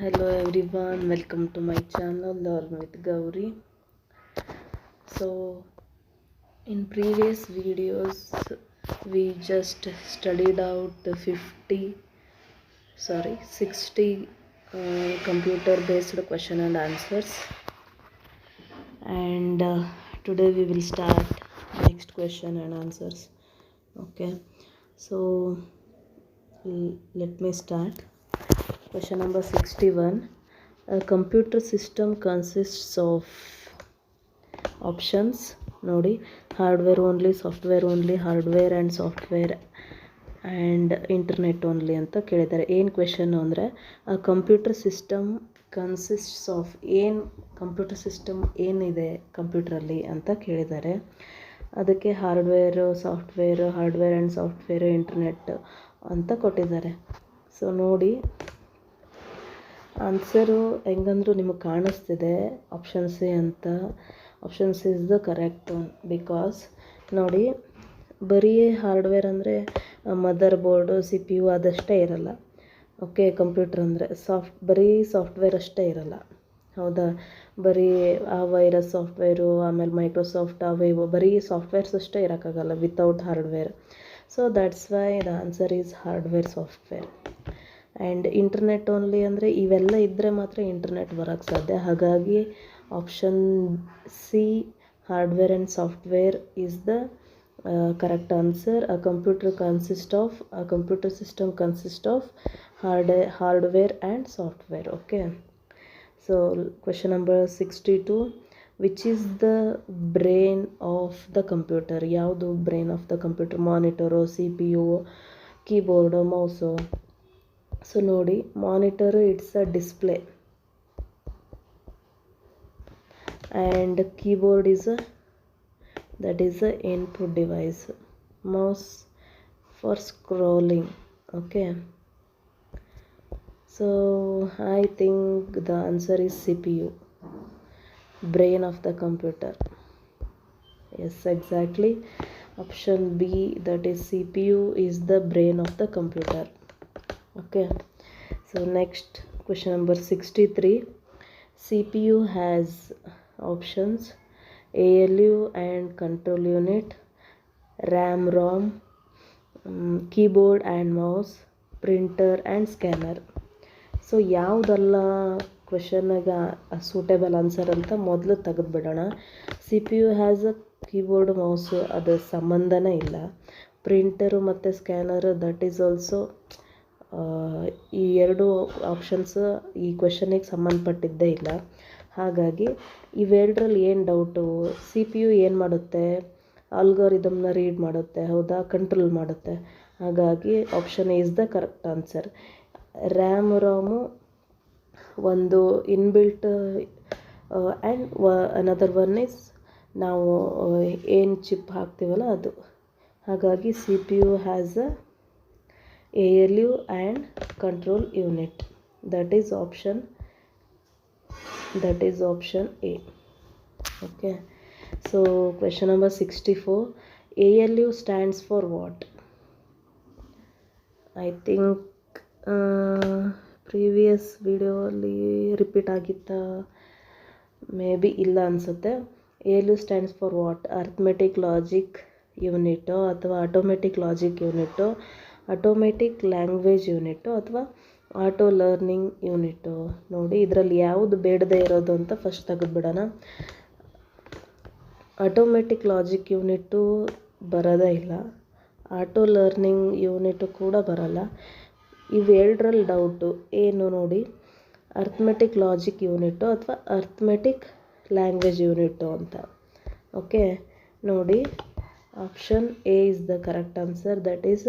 Hello everyone, welcome to my channel Learn with Gauri. So in previous videos we just studied out the 60 computer based question and answers, and today we will start next question and answers. Okay, so let me start. Question number 61. A computer system consists of options ನೋಡಿ, hardware only, software only, hardware and software and internet only ಅಂತ ಕೇಳಿದ್ದಾರೆ. ಏನು question ಅಂದರೆ, ಆ computer system consists of, computer system ಏನಿದೆ ಕಂಪ್ಯೂಟ್ರಲ್ಲಿ ಅಂತ ಕೇಳಿದ್ದಾರೆ. ಅದಕ್ಕೆ hardware, software, hardware and software, internet ಅಂತ ಕೊಟ್ಟಿದ್ದಾರೆ. ಸೊ ನೋಡಿ, ಆನ್ಸರು ಹೆಂಗಂದ್ರೂ ನಿಮಗೆ ಕಾಣಿಸ್ತಿದೆ, ಆಪ್ಷನ್ ಸಿ ಅಂತ. Option C is the correct one. Because ನೋಡಿ, ಬರೀ ಹಾರ್ಡ್ವೇರ್ ಅಂದರೆ ಮದರ್ ಬೋರ್ಡು, CPU ಅದಷ್ಟೇ ಇರಲ್ಲ. ಓಕೆ, ಕಂಪ್ಯೂಟರ್ ಅಂದರೆ ಬರೀ ಸಾಫ್ಟ್ವೇರ್ ಅಷ್ಟೇ ಇರಲ್ಲ, ಹೌದಾ? ಬರೀ ಆ ವೈರಸ್ ಸಾಫ್ಟ್ವೇರು, ಆಮೇಲೆ ಮೈಕ್ರೋಸಾಫ್ಟ್, ಇವು ಬರೀ ಸಾಫ್ಟ್ವೇರ್ಸ್ ಅಷ್ಟೇ ಇರೋಕ್ಕಾಗಲ್ಲ without hardware. So that's why the answer is hardware, software. And internet only ಅಂದರೆ ಇವೆಲ್ಲ ಇದ್ದರೆ ಮಾತ್ರ ಇಂಟರ್ನೆಟ್ ಬರೋಕ್ಕೆ ಸಾಧ್ಯ. ಹಾಗಾಗಿ option C, hardware and software is the correct answer. A computer system consists of hardware and software. Okay, so question number 62. Which is the brain of the computer? ಯಾವುದು brain of the computer? Monitor, CPU, keyboard, mouse? So ನೋಡಿ, monitor it's a display, and keyboard is a input device. Mouse for scrolling. Okay, so I think the answer is CPU, brain of the computer. Yes, exactly. Option B, that is CPU is the brain of the computer. Okay, so next question number 63. CPU has options: ALU and control unit, RAM, ROM, keyboard and mouse, printer and scanner. So ಯಾವುದೆಲ್ಲ ಕ್ವೆಶನ್ನಾಗ suitable answer ಅಂತ ಮೊದಲು ತೆಗೆದುಬಿಡೋಣ. CPU has a keyboard, mouse, ಅದು ಸಂಬಂಧನೇ ಇಲ್ಲ. Printer ಮತ್ತು ಸ್ಕ್ಯಾನರು, that is also, ಈ ಎರಡು options ಈ ಕ್ವೆಶನಿಗೆ ಸಂಬಂಧಪಟ್ಟಿದ್ದೇ ಇಲ್ಲ. ಹಾಗಾಗಿ ಇವೆರಡರಲ್ಲಿ ಏನು ಡೌಟು? CPU ಏನು ಮಾಡುತ್ತೆ? ಆಲ್ಗೋರಿದಮ್ನ ರೀಡ್ ಮಾಡುತ್ತೆ, ಹೌದಾ? ಕಂಟ್ರೋಲ್ ಮಾಡುತ್ತೆ. ಹಾಗಾಗಿ option is the correct answer. RAM, RAM ಒಂದು inbuilt, and another one is ನಾವು ಏನು ಚಿಪ್ ಹಾಕ್ತೀವಲ್ಲ ಅದು. ಹಾಗಾಗಿ CPU has a ALU and control unit. That is option A. Okay, so question number 64. ALU stands for what? I think previous video ಅಲ್ಲಿ repeat ಆಗಿತ್ತಾ? Maybe ಇಲ್ಲ ಅನಿಸುತ್ತೆ. ALU stands for what? Arithmetic logic ಯೂನಿಟೋ, ಅಥವಾ automatic logic ಯೂನಿಟೋ, automatic language unit, ಅಥವಾ auto learning unit? ನೋಡಿ, ಇದರಲ್ಲಿ ಯಾವುದು ಬೇಡದೇ ಇರೋದು ಅಂತ ಫಸ್ಟ್ ತೆಗೆದುಬಿಡೋಣ. ಆಟೋಮೆಟಿಕ್ ಲಾಜಿಕ್ ಯೂನಿಟು ಬರೋದೇ ಇಲ್ಲ, ಆಟೋ ಲರ್ನಿಂಗ್ ಯೂನಿಟು ಕೂಡ ಬರಲ್ಲ. ಇವೆರಡರಲ್ಲಿ ಡೌಟು ಏನು ನೋಡಿ, ಅರ್ಥಮೆಟಿಕ್ ಲಾಜಿಕ್ ಯೂನಿಟು ಅಥವಾ ಅರ್ಥಮೆಟಿಕ್ ಲ್ಯಾಂಗ್ವೇಜ್ ಯೂನಿಟು ಅಂತ. ಓಕೆ, ನೋಡಿ, option A is the correct answer. That is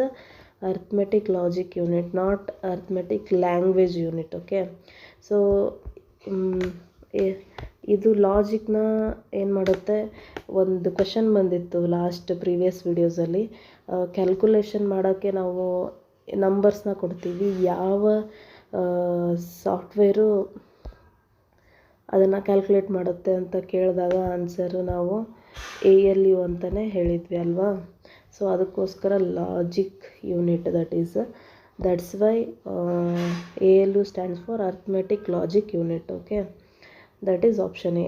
arithmetic logic unit, not arithmetic language unit. Okay, so ಇದು ಲಾಜಿಕ್ನ ಏನು ಮಾಡುತ್ತೆ? ಒಂದು ಕ್ವೆಶನ್ ಬಂದಿತ್ತು ಲಾಸ್ಟ್ ಪ್ರೀವಿಯಸ್ ವೀಡಿಯೋಸಲ್ಲಿ. ಕ್ಯಾಲ್ಕುಲೇಷನ್ ಮಾಡೋಕ್ಕೆ ನಾವು ನಂಬರ್ಸ್ನ ಕೊಡ್ತೀವಿ, ಯಾವ ಸಾಫ್ಟ್ವೇರು ಅದನ್ನು ಕ್ಯಾಲ್ಕುಲೇಟ್ ಮಾಡುತ್ತೆ ಅಂತ ಕೇಳಿದಾಗ ಆನ್ಸರು ನಾವು ALU ಅಂತಲೇ ಹೇಳಿದ್ವಿ ಅಲ್ವಾ? ಸೊ ಅದಕ್ಕೋಸ್ಕರ logic unit, that is That's why ALU stands for Arithmetic Logic Unit. Okay, that is option A.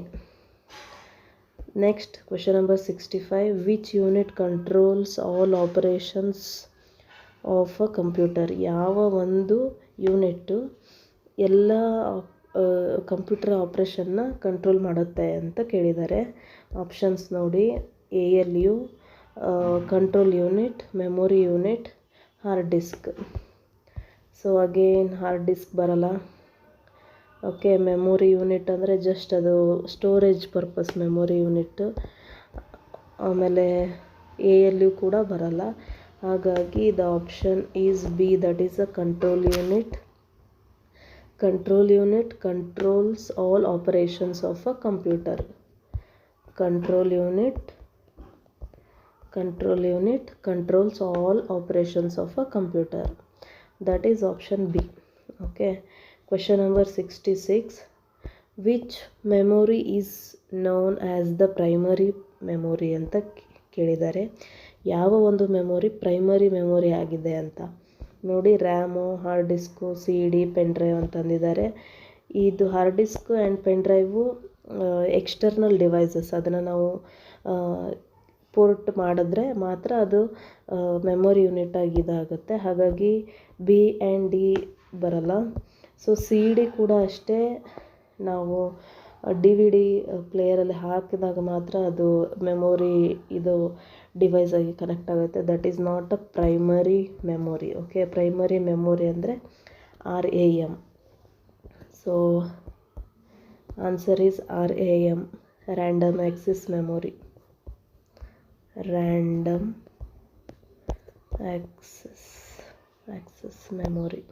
Next, question number 65. Which unit controls all operations of a computer? ಯಾವ ಒಂದು unit ಎಲ್ಲ computer ಆಪ್ರೇಷನ್ನ control ಮಾಡುತ್ತೆ ಅಂತ ಕೇಳಿದ್ದಾರೆ. Options ನೋಡಿ: ALU, control unit, memory unit, hard disk. So again hard disk ಬರಲ್ಲ. Okay, memory unit ಅಂದರೆ just ಅದು ಸ್ಟೋರೇಜ್ ಪರ್ಪಸ್ ಮೆಮೊರಿ ಯೂನಿಟ್ಟು. ಆಮೇಲೆ ALU ಕೂಡ ಬರಲ್ಲ. ಹಾಗಾಗಿ the option is B, that is a control unit. Control unit controls all operations of a computer. Control unit controls all operations of a computer. That is option B. Okay, question number 66. Which memory is known as the primary memory ಅಂತ ಕೇಳಿದ್ದಾರೆ. ಯಾವ ಒಂದು memory primary memory ಆಗಿದೆ ಅಂತ ನೋಡಿ. RAM, hard disk, CD, pen drive ಅಂತಂದಿದ್ದಾರೆ. ಇದು hard disk and pen drive external devices. ಅದನ್ನು ನಾವು ಪೋರ್ಟ್ ಮಾಡಿದ್ರೆ ಮಾತ್ರ ಅದು ಮೆಮೊರಿ ಯೂನಿಟ್ ಆಗಿ ಇದಾಗುತ್ತೆ. ಹಾಗಾಗಿ B ಆ್ಯಂಡ್ D ಬರಲ್ಲ. ಸೊ CD ಕೂಡ ಅಷ್ಟೇ, ನಾವು DVD ಪ್ಲೇಯರಲ್ಲಿ ಹಾಕಿದಾಗ ಮಾತ್ರ ಅದು ಮೆಮೊರಿ ಇದು ಡಿವೈಸ್ ಆಗಿ ಕನೆಕ್ಟ್ ಆಗುತ್ತೆ. That is not a primary memory. Okay, primary memory ಅಂದರೆ RAM. So answer is RAM, random access memory. Random access memory.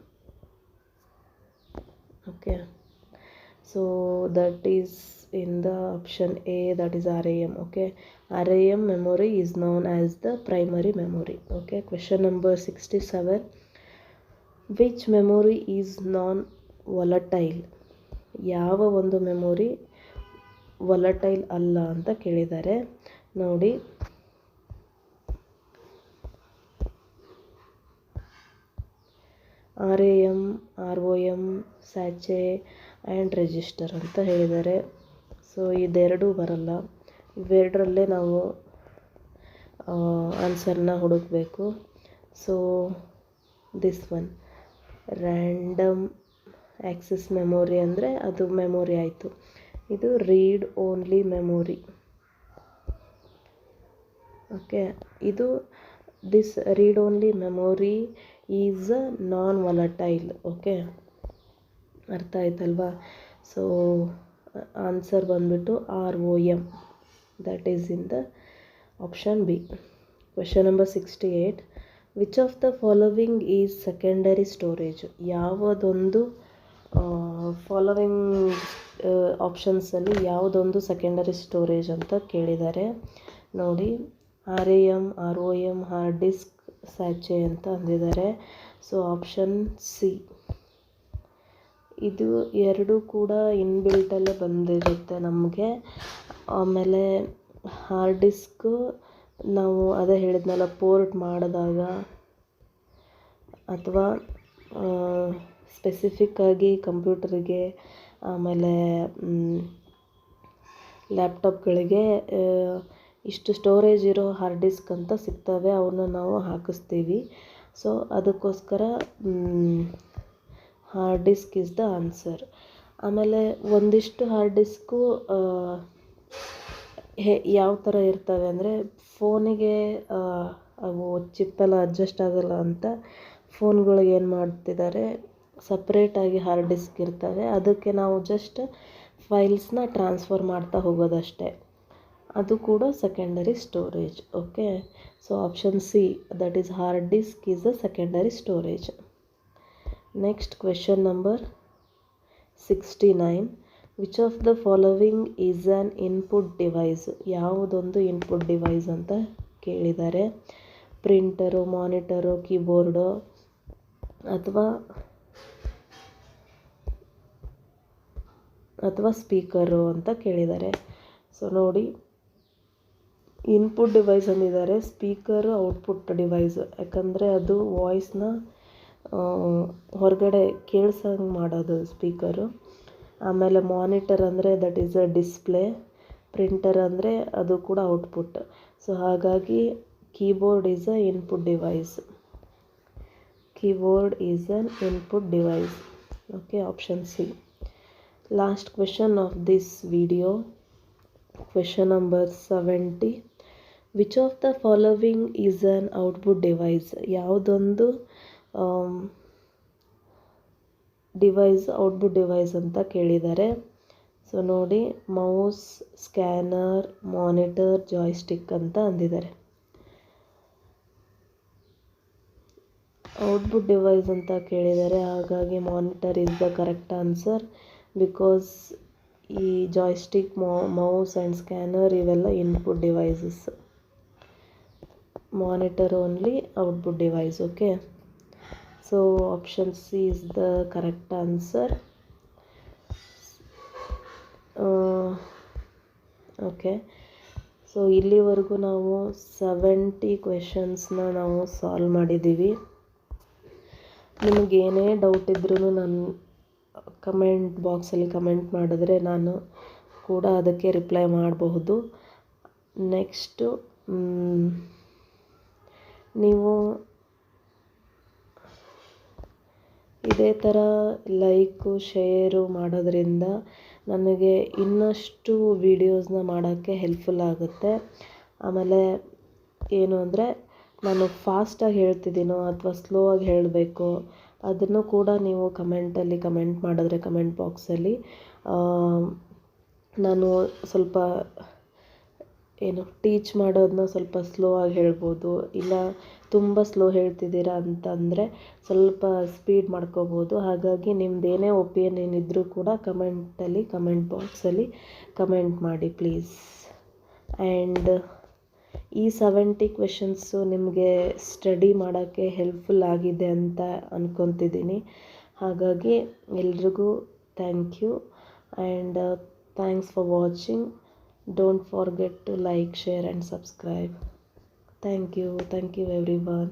Okay, so that is in the option A, that is RAM. Okay, RAM memory is known as the primary memory. Okay, question number 67. Which memory is non-volatile? ಯಾವ ಒಂದು memory volatile ಅಲ್ಲ ಅಂತ ಕೇಳಿದ್ದಾರೆ. ನೋಡಿ, RAM, ROM, ಸ್ಯಾಚೆ and register ಅಂತ ಹೇಳಿದ್ದಾರೆ. So ಇದೆರಡೂ ಬರಲ್ಲ. ಇವೆರಡರಲ್ಲೇ ನಾವು ಆನ್ಸರ್ನ ಹುಡುಕಬೇಕು. So this one, random access memory ಅಂದರೆ ಅದು ಮೆಮೊರಿ ಆಯಿತು. ಇದು ರೀಡ್ ಓನ್ಲಿ ಮೆಮೊರಿ. ಓಕೆ, ಇದು this read only memory is a non volatile. Okay, ಅರ್ಥ ಆಯ್ತಲ್ವಾ? ಸೊ ಆನ್ಸರ್ ಬಂದ್ಬಿಟ್ಟು ROM, that is in the option B. Question number 68. Which of the following is secondary storage? ಯಾವುದೊಂದು following ಆಪ್ಷನ್ಸಲ್ಲಿ ಯಾವುದೊಂದು secondary storage ಅಂತ ಕೇಳಿದ್ದಾರೆ. ನೋಡಿ, RAM, ROM, hard disk, ಸ್ಯಾಚೆ ಅಂತ ಅಂದಿದ್ದಾರೆ. So option C. ಇದು ಎರಡು ಕೂಡ ಇನ್ಬಿಲ್ಟಲ್ಲೇ ಬಂದಿರುತ್ತೆ ನಮಗೆ. ಆಮೇಲೆ ಹಾರ್ಡ್ ಡಿಸ್ಕು ನಾವು ಅದೇ ಹೇಳಿದ್ನಲ್ಲ, ಪೋರ್ಟ್ ಮಾಡಿದಾಗ ಅಥವಾ ಸ್ಪೆಸಿಫಿಕ್ಕಾಗಿ ಕಂಪ್ಯೂಟರಿಗೆ ಆಮೇಲೆ ಲ್ಯಾಪ್ಟಾಪ್ಗಳಿಗೆ ಇಷ್ಟು ಸ್ಟೋರೇಜ್ ಇರೋ ಹಾರ್ಡ್ ಡಿಸ್ಕ್ ಅಂತ ಸಿಗ್ತವೆ, ಅವನ್ನ ನಾವು ಹಾಕಿಸ್ತೀವಿ. ಸೊ ಅದಕ್ಕೋಸ್ಕರ hard disk is the answer. ಆಮೇಲೆ ಒಂದಿಷ್ಟು ಹಾರ್ಡ್ ಡಿಸ್ಕು ಯಾವ ಥರ ಇರ್ತವೆ ಅಂದರೆ, ಫೋನಿಗೆ ಅವು ಚಿಪ್ಪೆಲ್ಲ ಅಡ್ಜಸ್ಟ್ ಆಗೋಲ್ಲ ಅಂತ ಫೋನ್ಗಳಿಗೆ ಏನು ಮಾಡ್ತಿದ್ದಾರೆ, ಸಪ್ರೇಟಾಗಿ ಹಾರ್ಡ್ ಡಿಸ್ಕ್ ಇರ್ತವೆ. ಅದಕ್ಕೆ ನಾವು ಜಸ್ಟ್ ಫೈಲ್ಸ್ನ ಟ್ರಾನ್ಸ್ಫರ್ ಮಾಡ್ತಾ ಹೋಗೋದಷ್ಟೇ. ಅದು ಕೂಡ secondary storage. Okay, so option C, that is hard disk is the secondary storage. Next question number 69. Which of the following is an input device? ಯಾವುದೊಂದು ಇನ್ಪುಟ್ ಡಿವೈಸ್ ಅಂತ ಕೇಳಿದ್ದಾರೆ. ಪ್ರಿಂಟರು, ಮಾನಿಟರು, ಕೀಬೋರ್ಡು ಅಥವಾ speaker ಅಂತ ಕೇಳಿದ್ದಾರೆ. So ನೋಡಿ, input device ಅಂದಿದ್ದಾರೆ. Speaker output device, ಯಾಕಂದರೆ ಅದು ವಾಯ್ಸ್ನ ಹೊರಗಡೆ ಕೇಳ್ಸಂಗೆ ಮಾಡೋದು ಸ್ಪೀಕರು. ಆಮೇಲೆ ಮಾನಿಟರ್ ಅಂದರೆ that is a display, printer ಅಂದರೆ ಅದು ಕೂಡ ಔಟ್ಪುಟ್. ಸೊ ಹಾಗಾಗಿ keyboard is a input device. Keyboard is an input device. Okay, option C. Last question of this video, question number 70. Which of the following is an output device? ಯಾವುದೊಂದು device output device ಅಂತ ಕೇಳಿದ್ದಾರೆ. So ನೋಡಿ, mouse, scanner, monitor, joystick ಅಂತ ಅಂದಿದ್ದಾರೆ. Output device ಅಂತ ಕೇಳಿದ್ದಾರೆ, ಹಾಗಾಗಿ monitor is the correct answer. Because ಈ joystick, mouse and scanner ಇವೆಲ್ಲ input devices. Monitor only output device. Okay, so option C is the correct answer. Okay, so ಇಲ್ಲಿವರೆಗೂ ನಾವು 70 ಕ್ವೆಶನ್ಸ್ನ ನಾವು solve ಮಾಡಿದ್ದೀವಿ. ನಿಮಗೇನೇ ಡೌಟ್ ಇದ್ರೂ ನಾನು ಕಮೆಂಟ್ ಬಾಕ್ಸಲ್ಲಿ ಕಮೆಂಟ್ ಮಾಡಿದ್ರೆ ನಾನು ಕೂಡ ಅದಕ್ಕೆ ರಿಪ್ಲೈ ಮಾಡಬಹುದು. ನೆಕ್ಸ್ಟು ನೀವು ಇದೇ ಥರ ಲೈಕು ಶೇರು ಮಾಡೋದ್ರಿಂದ ನನಗೆ ಇನ್ನಷ್ಟು ವೀಡಿಯೋಸ್ನ ಮಾಡೋಕ್ಕೆ ಹೆಲ್ಪ್ಫುಲ್ ಆಗುತ್ತೆ. ಆಮೇಲೆ ಏನು ಅಂದರೆ, ನಾನು ಫಾಸ್ಟಾಗಿ ಹೇಳ್ತಿದ್ದೀನೋ ಅಥವಾ ಸ್ಲೋ ಆಗಿ ಹೇಳಬೇಕು ಅದನ್ನು ಕೂಡ ನೀವು ಕಮೆಂಟಲ್ಲಿ ಕಮೆಂಟ್ ಮಾಡಿದ್ರೆ, ಕಮೆಂಟ್ ಬಾಕ್ಸಲ್ಲಿ ನಾನು ಸ್ವಲ್ಪ ಟೀಚ್ ಮಾಡೋದನ್ನ ಸ್ವಲ್ಪ ಸ್ಲೋ ಆಗಿ ಹೇಳ್ಬೋದು. ಇಲ್ಲ ತುಂಬ ಸ್ಲೋ ಹೇಳ್ತಿದ್ದೀರಾ ಅಂತಂದರೆ ಸ್ವಲ್ಪ ಸ್ಪೀಡ್ ಮಾಡ್ಕೋಬೋದು. ಹಾಗಾಗಿ ನಿಮ್ಮದೇನೇ ಒಪಿನಿಯನ್ ಇದ್ದರೂ ಕೂಡ ಕಮೆಂಟ್ ಬಾಕ್ಸಲ್ಲಿ ಕಮೆಂಟ್ ಮಾಡಿ ಪ್ಲೀಸ್. ಆ್ಯಂಡ್ ಈ 70 ಕ್ವೆಶನ್ಸು ನಿಮಗೆ ಸ್ಟಡಿ ಮಾಡೋಕ್ಕೆ ಹೆಲ್ಪ್ಫುಲ್ ಆಗಿದೆ ಅಂತ ಅಂದ್ಕೊತಿದ್ದೀನಿ. ಹಾಗಾಗಿ ಎಲ್ರಿಗೂ thank you and thanks for watching. Don't forget to like, share and subscribe. Thank you everyone.